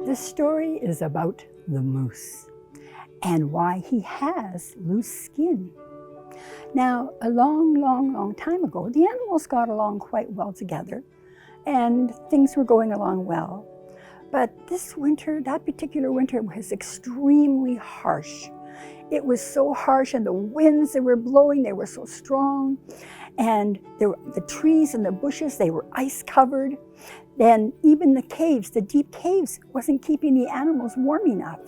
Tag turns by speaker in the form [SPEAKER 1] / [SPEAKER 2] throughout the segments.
[SPEAKER 1] This story is about the moose and why he has loose skin. Now, a long time ago, the animals got along quite well together and things were going along well. But this winter, that particular winter, was extremely harsh. It was so harsh, and the winds that were blowing, they were so strong. And the trees and the bushes, they were ice covered. Then even the caves, the deep caves, wasn't keeping the animals warm enough.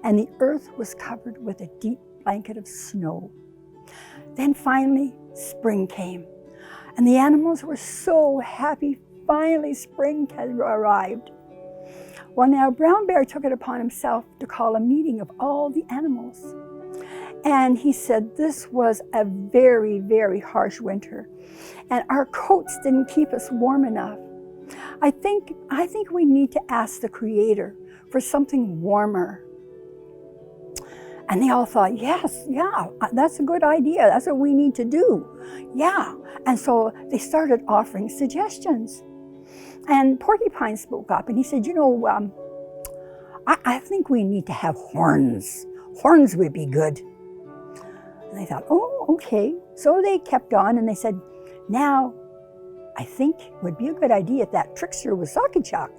[SPEAKER 1] And the earth was covered with a deep blanket of snow. Then finally, spring came. And the animals were so happy. Finally, spring had arrived. Well, now Brown Bear took it upon himself to call a meeting of all the animals. And he said this was a very harsh winter. And our coats didn't keep us warm enough. I think we need to ask the Creator for something warmer. And they all thought, yes, yeah, that's a good idea. That's what we need to do. Yeah. And so they started offering suggestions. And Porcupine spoke up and he said, you know, I think we need to have horns. Horns would be good. And they thought, oh, okay. So they kept on and they said, now, I think it would be a good idea if that trickster Wīsahkēcāhk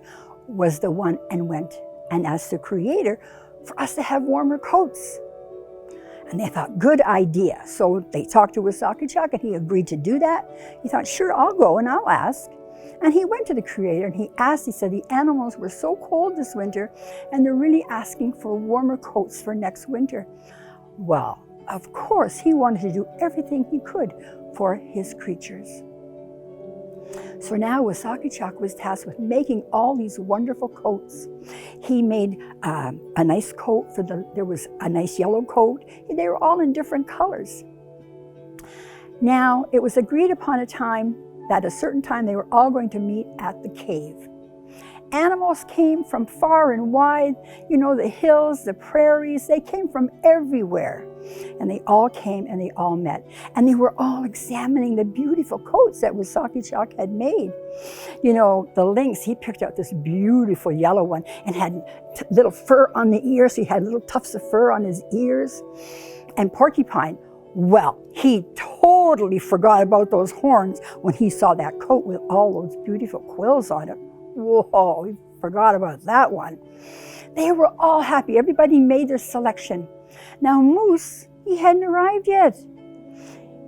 [SPEAKER 1] was the one and went and asked the Creator for us to have warmer coats. And they thought, good idea. So they talked to Wīsahkēcāhk and he agreed to do that. He thought, sure, I'll go and I'll ask. And he went to the Creator and he asked, he said, the animals were so cold this winter and they're really asking for warmer coats for next winter. Well, of course, he wanted to do everything he could for his creatures. So now Wīsahkēcāhk was tasked with making all these wonderful coats. He made a nice coat there was a nice yellow coat. They were all in different colors. Now, it was agreed upon a time that at a certain time they were all going to meet at the cave. Animals came from far and wide, you know, the hills, the prairies, they came from everywhere. And they all came and they all met. And they were all examining the beautiful coats that Wīsahkēcāhk had made. You know, the lynx, he picked out this beautiful yellow one and had little fur on the ears. He had little tufts of fur on his ears. And Porcupine, well, he totally forgot about those horns when he saw that coat with all those beautiful quills on it. Whoa, he forgot about that one. They were all happy. Everybody made their selection. Now Moose, he hadn't arrived yet.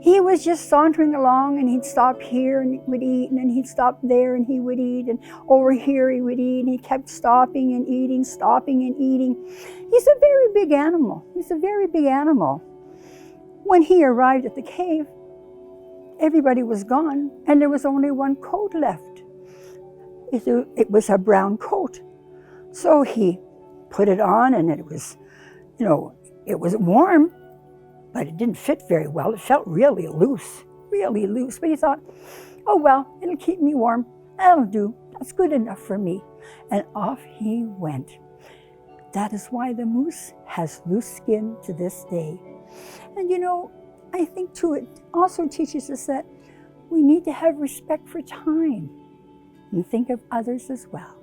[SPEAKER 1] He was just sauntering along and he'd stop here and he would eat, and then he'd stop there and he would eat, and over here he would eat, and he kept stopping and eating, stopping and eating. He's a very big animal. He's a very big animal. When he arrived at the cave, everybody was gone and there was only one coat left. It was a brown coat. So he put it on and it was, you know, it was warm, but it didn't fit very well. It felt really loose. But he thought, oh well, it'll keep me warm. That'll do. That's good enough for me. And off he went. That is why the moose has loose skin to this day. And you know, I think too, it also teaches us that we need to have respect for time and think of others as well.